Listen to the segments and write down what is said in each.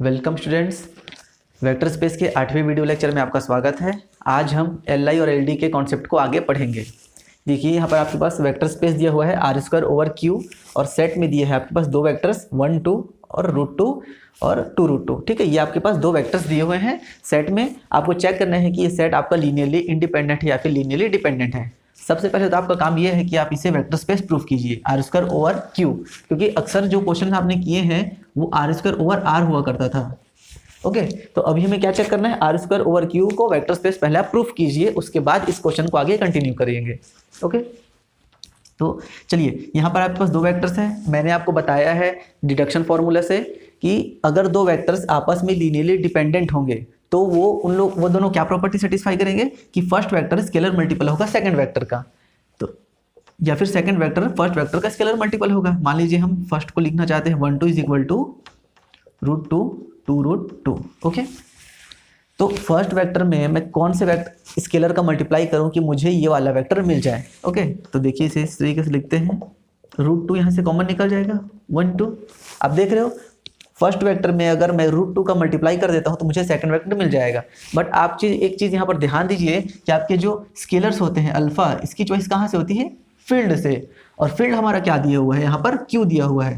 Welcome students, vector space के 8वें video lecture में आपका स्वागत है। आज हम एल आई और एल डी के कॉन्सेप्ट को आगे पढ़ेंगे। देखिए यहाँ पर आपके पास वेक्टर स्पेस दिया हुआ है आर स्क्वायर ओवर क्यू, और सेट में दिए हैं आपके पास दो वेक्टर्स 1 2 और √2 और 2√2। ठीक है, ये आपके पास दो वेक्टर्स दिए हुए हैं सेट में। आपको चेक करना है कि ये सेट आपका लीनियरली इंडिपेंडेंट है या फिर लीनियरली डिपेंडेंट है। सबसे पहले तो आपका काम ये है कि आप इसे वेक्टर स्पेस प्रूफ कीजिए आर स्क्वायर ओवर क्यू, क्योंकि अक्सर जो क्वेश्चन आपने किए हैं वो आर स्क्वायर ओवर आर हुआ करता था। ओके, तो अभी हमें क्या चेक करना है, आर स्क्वायर ओवर क्यू को वेक्टर स्पेस पहले आप प्रूफ कीजिए, उसके बाद इस क्वेश्चन को आगे कंटिन्यू करेंगे। ओके, तो चलिए यहाँ पर आपके पास दो वेक्टर्स हैं। मैंने आपको बताया है डिडक्शन फॉर्मूला से कि अगर दो वेक्टर्स आपस में लीनियरली डिपेंडेंट होंगे तो वो दोनों क्या प्रॉपर्टी सेटिस्फाई करेंगे कि फर्स्ट वेक्टर स्केलर मल्टीपल होगा सेकंड वेक्टर का, तो या फिर सेकंड वेक्टर फर्स्ट वेक्टर का स्केलर मल्टीपल होगा। मान लीजिए हम फर्स्ट को लिखना चाहते हैं 1 2 इज इक्वल टू √2 2√2। ओके, तो फर्स्ट वेक्टर में मैं कौन से वेक्टर स्केलर का मल्टीप्लाई करूं कि मुझे ये वाला वेक्टर मिल जाए। ओके, तो देखिए इसे इस तरीके से लिखते हैं, √2 यहाँ से कॉमन निकल जाएगा 1 2। आप देख रहे हो फर्स्ट वेक्टर में अगर मैं √2 का मल्टीप्लाई कर देता हूं तो मुझे सेकंड वेक्टर मिल जाएगा। बट आप एक चीज़ यहाँ पर ध्यान दीजिए कि आपके जो स्केलर्स होते हैं अल्फा, इसकी चॉइस कहाँ से होती है, फील्ड से। और फील्ड हमारा क्या दिया हुआ है, यहाँ पर क्यू दिया हुआ है,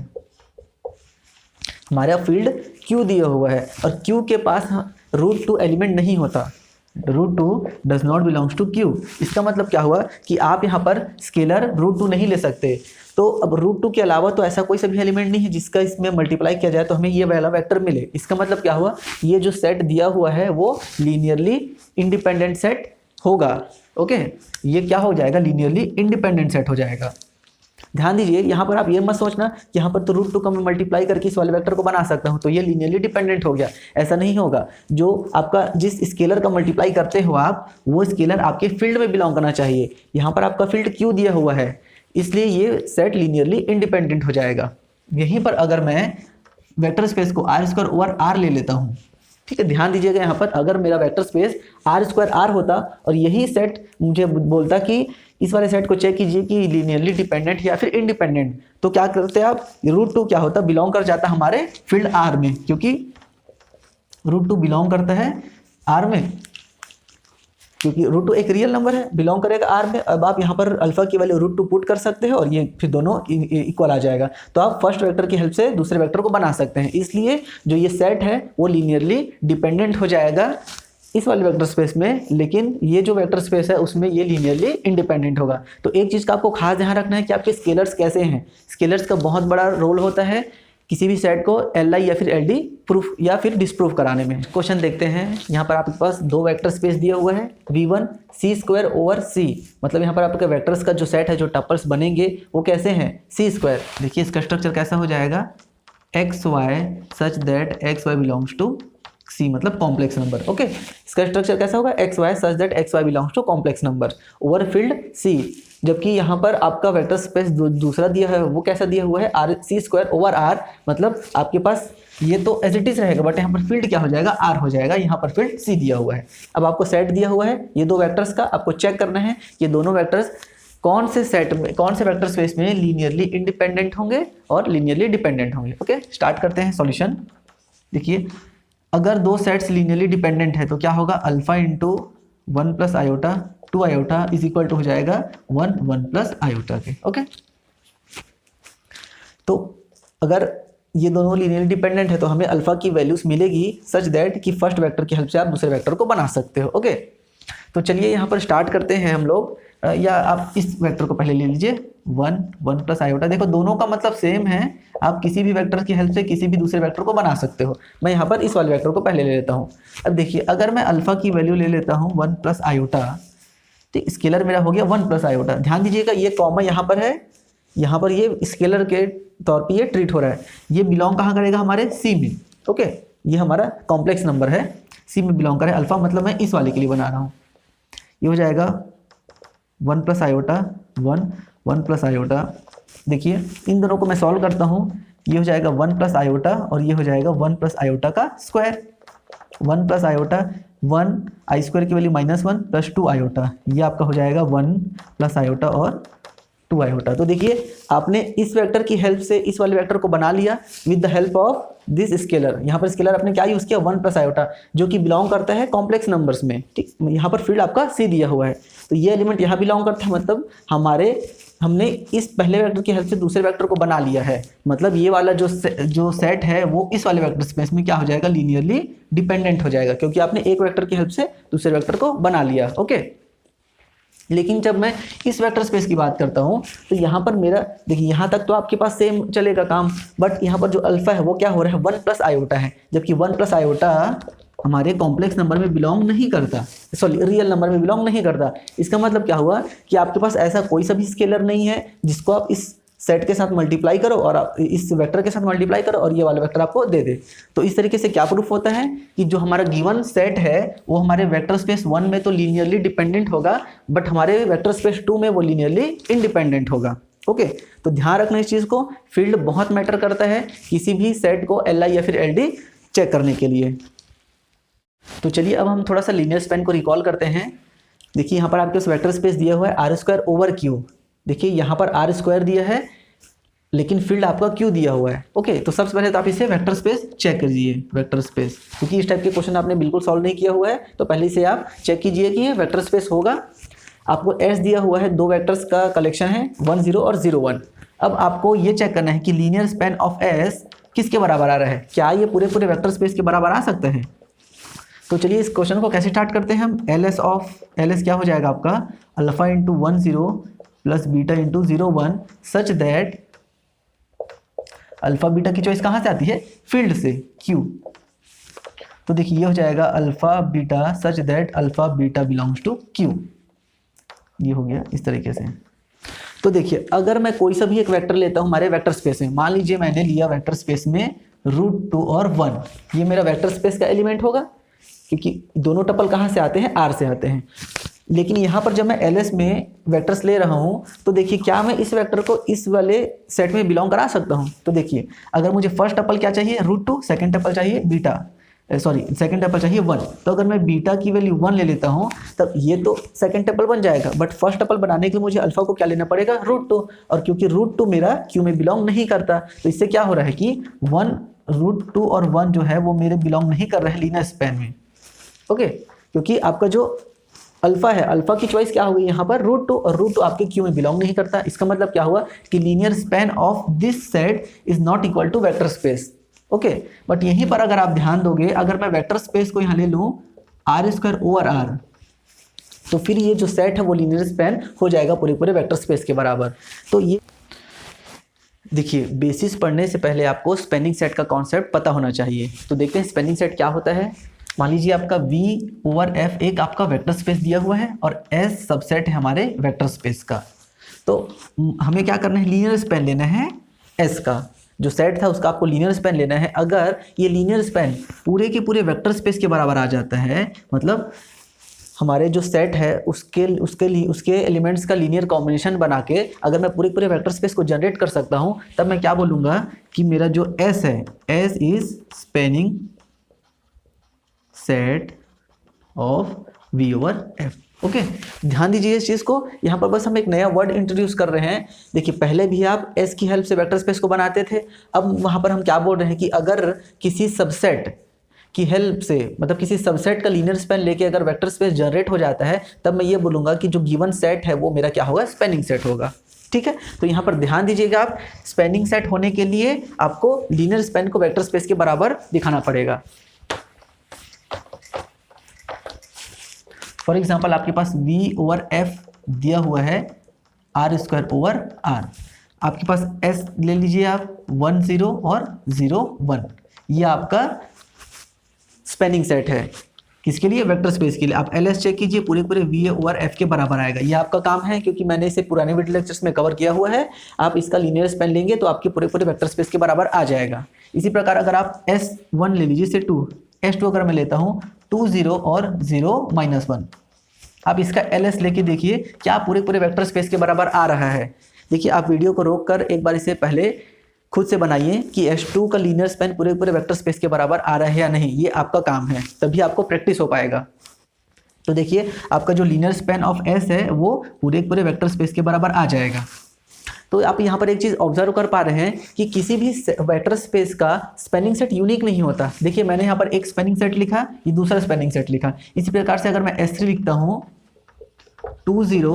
हमारा फील्ड क्यू दिया हुआ है, और क्यू के पास √2 एलिमेंट नहीं होता। √2 does not belongs to Q. इसका मतलब क्या हुआ कि आप यहाँ पर स्केलर √2 नहीं ले सकते। तो अब √2 के अलावा तो ऐसा कोई सभी एलिमेंट नहीं है जिसका इसमें मल्टीप्लाई किया जाए तो हमें ये वाला वेक्टर मिले। इसका मतलब क्या हुआ, ये जो सेट दिया हुआ है वो लीनियरली इंडिपेंडेंट सेट होगा। ओके, ये क्या हो जाएगा, लीनियरली इंडिपेंडेंट सेट हो जाएगा। ध्यान दीजिए यहाँ पर आप ये मत सोचना कि यहाँ पर तो √2 का मैं मल्टीप्लाई करके इस वाले वेक्टर को बना सकता हूँ तो ये लीनियरली डिपेंडेंट हो गया, ऐसा नहीं होगा। जो आपका जिस स्केलर का मल्टीप्लाई करते हो आप, वो स्केलर आपके फील्ड में बिलोंग करना चाहिए। यहाँ पर आपका फील्ड क्यू दिया हुआ है, इसलिए ये सेट लीनियरली इंडिपेंडेंट हो जाएगा। यहीं पर अगर मैं वेक्टर स्पेस को आर स्क्वायर ओवर आर ले लेता हूँ, ठीक है, ध्यान दीजिएगा यहाँ पर अगर मेरा vector space R square R होता और यही सेट मुझे बोलता कि इस वाले सेट को चेक कीजिए कि लीनियरली डिपेंडेंट या फिर इंडिपेंडेंट, तो क्या करते आप, √2 क्या होता, बिलोंग कर जाता हमारे फील्ड आर में, क्योंकि √2 बिलोंग करता है आर में, क्योंकि √2 एक रियल नंबर है, बिलोंग करेगा आर में। अब आप यहाँ पर अल्फा की वैल्यू √2 पुट कर सकते हैं और ये फिर दोनों इक्वल आ जाएगा, तो आप फर्स्ट वेक्टर की हेल्प से दूसरे वेक्टर को बना सकते हैं। इसलिए जो ये सेट है वो लीनियरली डिपेंडेंट हो जाएगा इस वाले वेक्टर स्पेस में, लेकिन ये जो वेक्टर स्पेस है उसमें ये लीनियरली इंडिपेंडेंट होगा। तो एक चीज़ का आपको खास ध्यान रखना है कि आपके स्केलर्स कैसे हैं। स्केलर्स का बहुत बड़ा रोल होता है किसी भी सेट को एल आई या फिर एल डी प्रूफ या फिर डिसप्रूफ कराने में। क्वेश्चन देखते हैं, यहाँ पर आपके पास दो वेक्टर स्पेस दिया हुआ है V1 c² ओवर c, मतलब यहाँ पर आपके वेक्टर्स का जो सेट है, जो टपल्स बनेंगे वो कैसे हैं, c²। देखिए इसका स्ट्रक्चर कैसा हो जाएगा, XY such that XY belongs to C, मतलब कॉम्प्लेक्स नंबर। ओके, इसका स्ट्रक्चर कैसा होगा, XY such that XY belongs to complex number over field C। जबकि यहाँ पर आपका वेक्टर स्पेस दूसरा दिया है वो कैसा दिया हुआ है, c² ओवर r, मतलब आपके पास ये तो एज इट इज रहेगा बट यहाँ पर फील्ड क्या हो जाएगा, r हो जाएगा। यहाँ पर फील्ड C दिया हुआ है। अब आपको सेट दिया हुआ है ये दो वेक्टर्स का, आपको चेक करना है ये दोनों वेक्टर्स कौन से सेट में, कौन से वेक्टर स्पेस में लीनियरली इंडिपेंडेंट होंगे और लीनियरली डिपेंडेंट होंगे। ओके, स्टार्ट करते हैं सॉल्यूशन। देखिए अगर दो सेट्स लीनियरली डिपेंडेंट है तो क्या होगा, alpha into 1 plus iota 2 iota is equal to हो जाएगा 1 1 प्लस आयोटा के। ओके, तो अगर ये दोनों लीनियरली डिपेंडेंट है तो हमें अल्फा की वैल्यूज मिलेगी सच दैट कि फर्स्ट वेक्टर की हेल्प से आप दूसरे वेक्टर को बना सकते हो। ओके, तो चलिए यहाँ पर स्टार्ट करते हैं हम लोग, या आप इस वेक्टर को पहले ले लीजिए 1 1 प्लस आयोटा। देखो दोनों का मतलब सेम है, आप किसी भी वेक्टर की हेल्प से किसी भी दूसरे वेक्टर को बना सकते हो। मैं यहाँ पर इस वाले वेक्टर को पहले ले लेता हूँ। अब देखिए अगर मैं अल्फा की वैल्यू ले लेता हूँ 1 प्लस आयोटा, तो स्केलर मेरा हो गया 1 प्लस आयोटा। ध्यान दीजिएगा ये कॉमा यहाँ पर है, यहाँ पर ये स्केलर के तौर पर ये ट्रीट हो रहा है। ये बिलोंग कहाँ करेगा, हमारे C में। ओके, ये हमारा कॉम्प्लेक्स नंबर है, C में बिलोंग करे अल्फा, मतलब मैं इस वाले के लिए बना रहा हूँ। ये हो जाएगा 1 प्लस आयोटा 1 1 प्लस आयोटा। देखिए इन दोनों को मैं सॉल्व करता हूँ, ये हो जाएगा 1 प्लस आयोटा और ये हो जाएगा 1 प्लस आयोटा का स्क्वायर। 1 प्लस आयोटा 1 आई स्क्वायर की वैल्यू -1 प्लस 2 आयोटा, ये आपका हो जाएगा 1 प्लस आयोटा और 2 आयोटा। तो देखिए आपने इस वेक्टर की हेल्प से इस वाले वेक्टर को बना लिया with the help of this scalar. यहाँ पर स्केलर आपने क्या यूज किया 1 प्लस आयोटा, जो कि बिलोंग करता है कॉम्प्लेक्स नंबर्स में। ठीक, यहाँ पर फील्ड आपका सी दिया हुआ है, तो ये एलिमेंट यहाँ बिलोंग करता है, मतलब हमने इस पहले वेक्टर की हेल्प से दूसरे वेक्टर को बना लिया है। मतलब ये वाला जो सेट है वो इस वाले वेक्टर स्पेस में क्या हो जाएगा, लीनियरली डिपेंडेंट हो जाएगा, क्योंकि आपने एक वेक्टर की हेल्प से दूसरे वेक्टर को बना लिया। ओके, लेकिन जब मैं इस वेक्टर स्पेस की बात करता हूँ तो यहाँ पर मेरा देखिए यहाँ तक तो आपके पास सेम चलेगा काम, बट यहाँ पर जो अल्फा है वो क्या हो रहा है 1 प्लस आयोटा है, जबकि 1 प्लस आयोटा हमारे कॉम्प्लेक्स नंबर में बिलोंग नहीं करता, सॉरी रियल नंबर में बिलोंग नहीं करता। इसका मतलब क्या हुआ कि आपके पास ऐसा कोई सा भी स्केलर नहीं है जिसको आप इस सेट के साथ मल्टीप्लाई करो और आप इस वेक्टर के साथ मल्टीप्लाई करो और ये वाला वेक्टर आपको दे दे। तो इस तरीके से क्या प्रूफ होता है कि जो हमारा गिवन सेट है वो हमारे वेक्टर स्पेस 1 में तो लीनियरली डिपेंडेंट होगा, बट हमारे वेक्टर स्पेस 2 में वो लीनियरली इंडिपेंडेंट होगा। ओके, तो ध्यान रखना इस चीज को, फील्ड बहुत मैटर करता है किसी भी सेट को LI या फिर LD चेक करने के लिए। तो चलिए अब हम थोड़ा सा लीनियर स्पैन को रिकॉल करते हैं। देखिए यहाँ पर आपके पास वेक्टर स्पेस दिया हुआ है R² ओवर Q। देखिए यहाँ पर R² दिया है लेकिन फील्ड आपका Q दिया हुआ है। ओके, तो सबसे पहले तो आप इसे वेक्टर स्पेस चेक कीजिए, वेक्टर स्पेस, क्योंकि इस टाइप के क्वेश्चन आपने बिल्कुल सॉल्व नहीं किया हुआ है, तो पहले से आप चेक कीजिए कि ये वेक्टर स्पेस होगा। आपको S दिया हुआ है, 2 वेक्टर्स का कलेक्शन है 1 0 और 0 1। अब आपको ये चेक करना है कि लीनियर स्पैन ऑफ S किसके बराबर आ रहा है, क्या ये पूरे पूरे वेक्टर स्पेस के बराबर आ सकता है। तो चलिए इस क्वेश्चन को कैसे स्टार्ट करते हैं हम। LS क्या हो जाएगा आपका alpha into 1 0 plus beta into 0 1 such that alpha beta की चॉइस कहाँ से आती है, फील्ड से Q। तो देखिए ये हो जाएगा alpha beta such that alpha beta belongs to Q। ये हो गया इस तरीके से। तो देखिए अगर मैं कोई सा भी एक वेक्टर लेता हूँ हमारे वेक्टर स्पेस में, मान लीजिए मैंने लिया वेक्टर स्पेस में √2 और 1, ये मेरा वेक्टर स्पेस का एलिमेंट होगा, क्योंकि दोनों टपल कहाँ से आते हैं, R से आते हैं। लेकिन यहाँ पर जब मैं LS में वेक्टर्स ले रहा हूँ तो देखिए क्या मैं इस वेक्टर को इस वाले सेट में बिलोंग करा सकता हूँ। तो देखिए अगर मुझे फर्स्ट टपल क्या चाहिए √2, सेकंड टपल चाहिए बीटा, सेकंड टपल चाहिए 1, तो अगर मैं बीटा की वैल्यू 1 ले लेता हूँ तब ये तो सेकंड टपल बन जाएगा, बट फर्स्ट टपल बनाने के लिए मुझे अल्फा को क्या लेना पड़ेगा √2, और क्योंकि √2 मेरा Q में बिलोंग नहीं करता, तो इससे क्या हो रहा है कि 1 √2 और 1 जो है वो मेरे बिलोंग नहीं कर रहे हैं लीनियर स्पैन में। ओके, क्योंकि आपका जो अल्फा है, अल्फा की चॉइस क्या होगी यहाँ पर √2, और √2 आपके Q में बिलोंग नहीं करता। इसका मतलब क्या हुआ कि linear span of this set is not equal to vector space. Okay, but यहीं पर अगर आप ध्यान दोगे, अगर मैं वेक्टर स्पेस को यहाँ ले लूँ R² ओवर R, तो फिर ये जो सेट है वो लीनियर स्पैन हो जाएगा पूरे पूरे वेक्टर स्पेस के बराबर। तो ये देखिए बेसिस पढ़ने से पहले आपको स्पैनिंग सेट का कॉन्सेप्ट पता होना चाहिए। तो देखते हैं स्पैनिंग सेट क्या होता है। मान लीजिए आपका V ओवर F एक आपका वेक्टर स्पेस दिया हुआ है और S सबसेट है हमारे वेक्टर स्पेस का। तो हमें क्या करना है, लीनियर स्पैन लेना है S का, जो सेट था उसका आपको लीनियर स्पैन लेना है। अगर ये लीनियर स्पैन पूरे के पूरे वेक्टर स्पेस के बराबर आ जाता है, मतलब हमारे जो सेट है उसके एलिमेंट्स का लीनियर कॉम्बिनेशन बना के अगर मैं पूरे पूरे वेक्टर स्पेस को जनरेट कर सकता हूँ, तब मैं क्या बोलूँगा कि मेरा जो S है, S is spanning set of V over F। Okay, ध्यान दीजिए इस चीज़ को। यहाँ पर बस हम एक नया वर्ड इंट्रोड्यूस कर रहे हैं। देखिए पहले भी आप S की हेल्प से वेक्टर स्पेस को बनाते थे, अब वहाँ पर हम क्या बोल रहे हैं कि अगर किसी सबसेट की हेल्प से, मतलब किसी सबसेट का लीनियर स्पैन लेके अगर वेक्टर स्पेस जनरेट हो जाता है, तब मैं ये बोलूँगा कि जो गिवन सेट है वो मेरा क्या होगा, स्पैनिंग सेट होगा। ठीक है, तो यहाँ पर ध्यान दीजिएगा, आप स्पैनिंग सेट होने के लिए आपको लीनियर स्पैन को वेक्टर स्पेस के बराबर दिखाना पड़ेगा। फॉर एग्जाम्पल आपके पास V ओवर F दिया हुआ है R² ओवर R, आपके पास S ले लीजिए आप 1 0 और 0 1, ये आपका स्पैनिंग सेट है। किसके लिए, वेक्टर स्पेस के लिए। आप LS चेक कीजिए, पूरे पूरे V ओवर F के बराबर आएगा। ये आपका काम है, क्योंकि मैंने इसे पुराने वीडियो लेक्चर्स में कवर किया हुआ है। आप इसका लीनियर स्पैन लेंगे तो आपके पूरे पूरे वेक्टर स्पेस के बराबर आ जाएगा। इसी प्रकार अगर आप S1 ले लीजिए से 2, S2 अगर मैं लेता हूँ 2 0 और 0 -1, आप इसका LS लेके देखिए क्या पूरे पूरे वेक्टर स्पेस के बराबर आ रहा है। देखिए आप वीडियो को रोक कर एक बार इसे पहले खुद से बनाइए कि S2 का लीनियर स्पैन पूरे पूरे वेक्टर स्पेस के बराबर आ रहा है या नहीं। ये आपका काम है, तभी आपको प्रैक्टिस हो पाएगा। तो देखिए आपका जो लीनियर स्पैन ऑफ S है वो पूरे पूरे वेक्टर स्पेस के बराबर आ जाएगा। तो आप यहाँ पर एक चीज़ ऑब्जर्व कर पा रहे हैं कि किसी भी वेक्टर स्पेस का स्पैनिंग सेट यूनिक नहीं होता। देखिए मैंने यहाँ पर एक स्पैनिंग सेट लिखा, ये दूसरा स्पैनिंग सेट लिखा। इसी प्रकार से अगर मैं S3 लिखता हूँ 2 0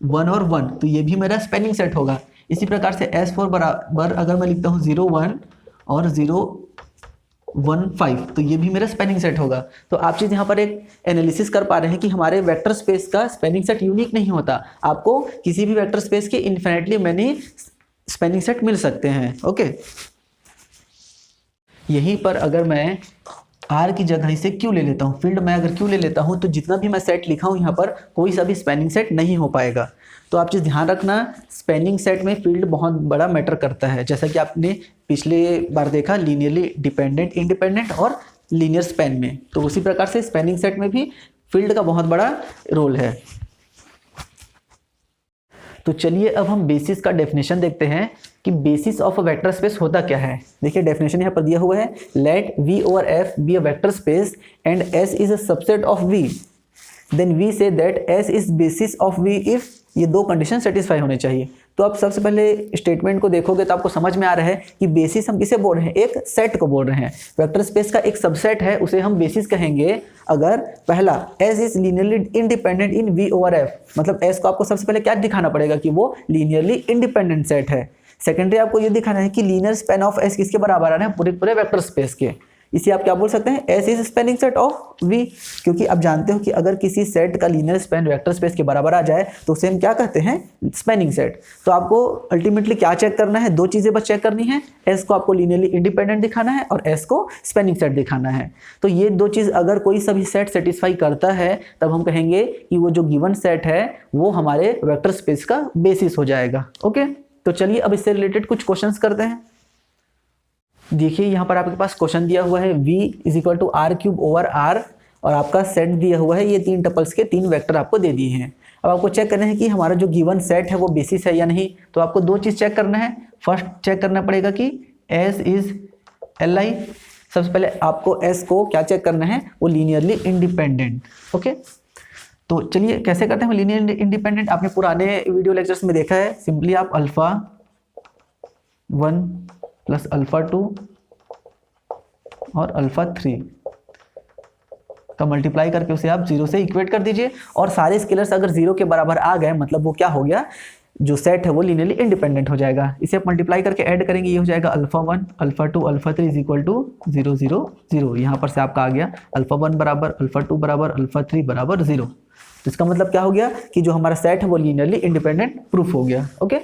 1 और 1 तो ये भी मेरा स्पैनिंग सेट होगा। इसी प्रकार से S4 बराबर अगर मैं लिखता हूँ 0 1 और 0 1 5 तो ये भी मेरा स्पैनिंग सेट होगा। तो आप चीज़ यहाँ पर एक एनालिसिस कर पा रहे हैं कि हमारे वेक्टर स्पेस का स्पैनिंग सेट यूनिक नहीं होता। आपको किसी भी वेक्टर स्पेस के इन्फिनिटली मैनी स्पैनिंग सेट मिल सकते हैं। ओके, यहीं पर अगर मैं R की जगह इसे Q ले लेता हूँ, फील्ड में अगर Q ले लेता हूँ तो जितना भी मैं सेट लिखा हूँ यहाँ पर कोई सा भी स्पैनिंग सेट नहीं हो पाएगा। तो आप चीज़ ध्यान रखना, स्पैनिंग सेट में फील्ड बहुत बड़ा मैटर करता है। जैसा कि आपने पिछले बार देखा लीनियरली डिपेंडेंट, इंडिपेंडेंट और लीनियर स्पैन में, तो उसी प्रकार से स्पैनिंग सेट में भी फील्ड का बहुत बड़ा रोल है। तो चलिए अब हम बेसिस का डेफिनेशन देखते हैं कि basis of a vector space होता क्या है। देखिए डेफिनेशन यहाँ पर दिया हुआ है, let V over F be a vector space and S is a subset of V, then we say that S is basis of V if ये दो कंडीशन सेटिस्फाई होने चाहिए। तो आप सबसे पहले स्टेटमेंट को देखोगे तो आपको समझ में आ रहा है कि बेसिस हम किसे बोल रहे हैं, एक सेट को बोल रहे हैं। वेक्टर स्पेस का एक सबसेट है, उसे हम बेसिस कहेंगे अगर पहला S is linearly independent in V over F, मतलब S को आपको सबसे पहले क्या दिखाना पड़ेगा कि वो लीनियरली इंडिपेंडेंट सेट है। सेकेंडरी आपको ये दिखाना है कि लीनियर स्पैन ऑफ S किसके बराबर आ रहे हैं, पूरे वेक्टर स्पेस के। इसे आप क्या बोल सकते हैं, S is spanning set of V, क्योंकि आप जानते हो कि अगर किसी सेट का लीनियर स्पैन वेक्टर स्पेस के बराबर आ जाए तो उसे हम क्या कहते हैं, स्पैनिंग सेट। तो आपको अल्टीमेटली क्या चेक करना है, दो चीजें बस चेक करनी है, S को आपको लीनियरली इंडिपेंडेंट दिखाना है और S को स्पैनिंग सेट दिखाना है। तो ये दो चीज अगर कोई सभी सेट सेटिस्फाई करता है तब हम कहेंगे कि वो जो गिवन सेट है वो हमारे वेक्टर स्पेस का बेसिस हो जाएगा। ओके, तो चलिए अब इससे रिलेटेड कुछ क्वेश्चंस करते हैं। देखिए यहाँ पर आपके पास क्वेश्चन दिया हुआ है V is equal to R cube over R और आपका सेट दिया हुआ है, ये 3 टपल्स के 3 वेक्टर आपको दे दिए हैं। अब आपको चेक करना है कि हमारा जो गिवन सेट है वो बेसिस है या नहीं। तो आपको दो चीज़ चेक करना है। फर्स्ट चेक करना पड़ेगा कि S इज Li, सबसे पहले आपको S को क्या चेक करना है, वो लीनियरली इंडिपेंडेंट। ओके, तो चलिए कैसे करते हैं लीनियर इंडिपेंडेंट, आपने पुराने वीडियो लेक्चर्स में देखा है। सिंपली आप अल्फा 1 प्लस अल्फा 2 और अल्फा 3 का मल्टीप्लाई करके उसे आप 0 से इक्वेट कर दीजिए और सारे स्केलर्स अगर 0 के बराबर आ गए मतलब वो क्या हो गया, जो सेट है वो लीनियरली इंडिपेंडेंट हो जाएगा। इसे आप मल्टीप्लाई करके ऐड करेंगे, ये हो जाएगा alpha 1 alpha 2 alpha 3 is equal to 0 0 0। यहाँ पर से आपका आ गया अल्फा 1 बराबर अल्फा 2 बराबर अल्फा 3 बराबर 0। तो इसका मतलब क्या हो गया कि जो हमारा सेट है वो लीनियरली इंडिपेंडेंट प्रूफ हो गया। ओके,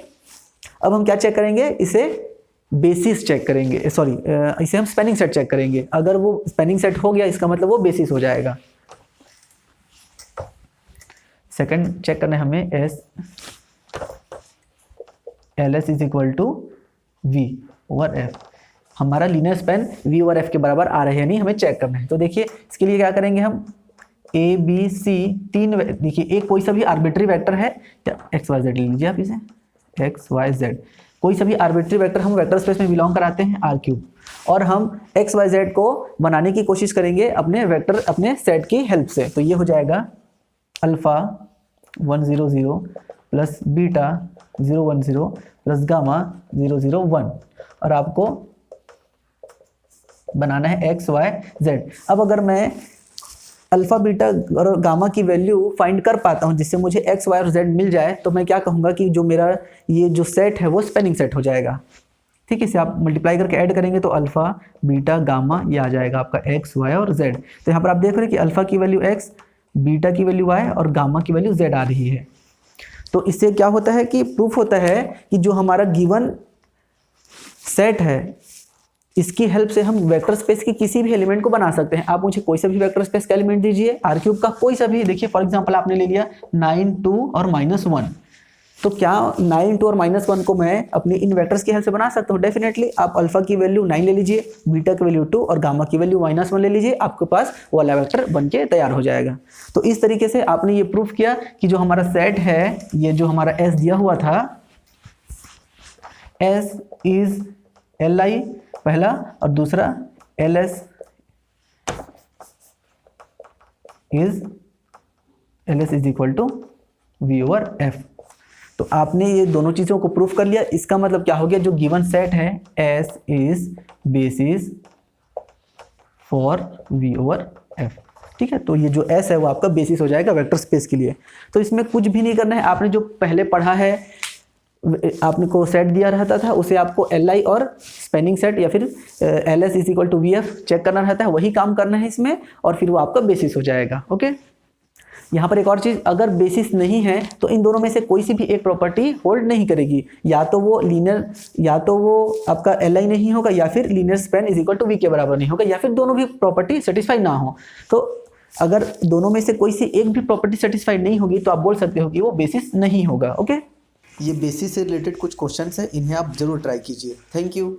अब हम क्या चेक करेंगे, इसे बेसिस चेक करेंगे, सॉरी इसे हम स्पैनिंग सेट चेक करेंगे। अगर वो स्पैनिंग सेट हो गया इसका मतलब वो बेसिस हो जाएगा। सेकंड चेक करना है हमें LS is equal to V over F, हमारा linear span V over F के बराबर आ रहे हैं नहीं, हमें चेक करना है। तो देखिए इसके लिए क्या करेंगे हम, A B C 3, देखिए एक कोई सा भी आर्बिट्री वेक्टर है, एक्स वाई जेड ले लीजिए आप, इसे एक्स वाई जेड कोई सा भी आर्बिट्री वेक्टर हम वेक्टर स्पेस में बिलोंग कराते हैं R क्यूब, और हम एक्स वाई जेड को बनाने की कोशिश करेंगे अपने वेक्टर अपने सेट की हेल्प से। तो ये हो जाएगा alpha 1 0 0 plus beta 0 1 0 plus gamma 0 0 1, और आपको बनाना है एक्स वाई जेड। अब अगर मैं अल्फा बीटा और गामा की वैल्यू फाइंड कर पाता हूं जिससे मुझे एक्स वाई और जेड मिल जाए, तो मैं क्या कहूंगा कि जो मेरा ये जो सेट है वो स्पैनिंग सेट हो जाएगा। ठीक है, इसे आप मल्टीप्लाई करके ऐड करेंगे तो अल्फा बीटा गामा ये आ जाएगा आपका एक्स वाई और जेड। तो यहाँ पर आप देख रहे हैं कि अल्फा की वैल्यू एक्स, बीटा की वैल्यू वाई और गामा की वैल्यू जेड आ रही है। तो इससे क्या होता है कि प्रूफ होता है कि जो हमारा गिवन सेट है इसकी हेल्प से हम वेक्टर स्पेस की किसी भी एलिमेंट को बना सकते हैं। आप मुझे कोई सा भी वेक्टर स्पेस का एलिमेंट दीजिए, R क्यूब का कोई सा भी। देखिए फॉर एग्जांपल आपने ले लिया 9 2 और -1, तो क्या 9 2 और -1 को मैं अपनी इन वेक्टर्स की हेल्प से बना सकता हूँ? डेफिनेटली। आप अल्फा की वैल्यू 9 ले लीजिए, बीटा की वैल्यू 2 और गामा की वैल्यू -1 ले लीजिए, आपके पास वो वाला वेक्टर बन के तैयार हो जाएगा। तो इस तरीके से आपने ये प्रूफ किया कि जो हमारा सेट है, ये जो हमारा S दिया हुआ था, S इज Li पहला, और दूसरा LS is equal to V over F। तो आपने ये दोनों चीज़ों को प्रूफ कर लिया। इसका मतलब क्या हो गया, जो गिवन सेट है S is basis for V over F। ठीक है, तो ये जो S है वो आपका बेसिस हो जाएगा वेक्टर स्पेस के लिए। तो इसमें कुछ भी नहीं करना है, आपने जो पहले पढ़ा है, आपने को सेट दिया रहता था उसे आपको Li और स्पेनिंग सेट या फिर LS is equal to VF check करना रहता है, वही काम करना है इसमें, और फिर वो आपका बेसिस हो जाएगा। ओके, यहाँ पर एक और चीज़, अगर बेसिस नहीं है तो इन दोनों में से कोई सी भी एक प्रॉपर्टी होल्ड नहीं करेगी, या तो वो लीनियर, या तो वो आपका Li नहीं होगा, या फिर linear span is equal to V के बराबर नहीं होगा, या फिर दोनों भी प्रॉपर्टी सेटिस्फाई ना हो। तो अगर दोनों में से कोई सी एक भी प्रॉपर्टी सेटिस्फाई नहीं होगी तो आप बोल सकते हो कि वो बेसिस नहीं होगा। ओके, ये बेसिस से रिलेटेड कुछ क्वेश्चन है, इन्हें आप जरूर ट्राई कीजिए। Thank you.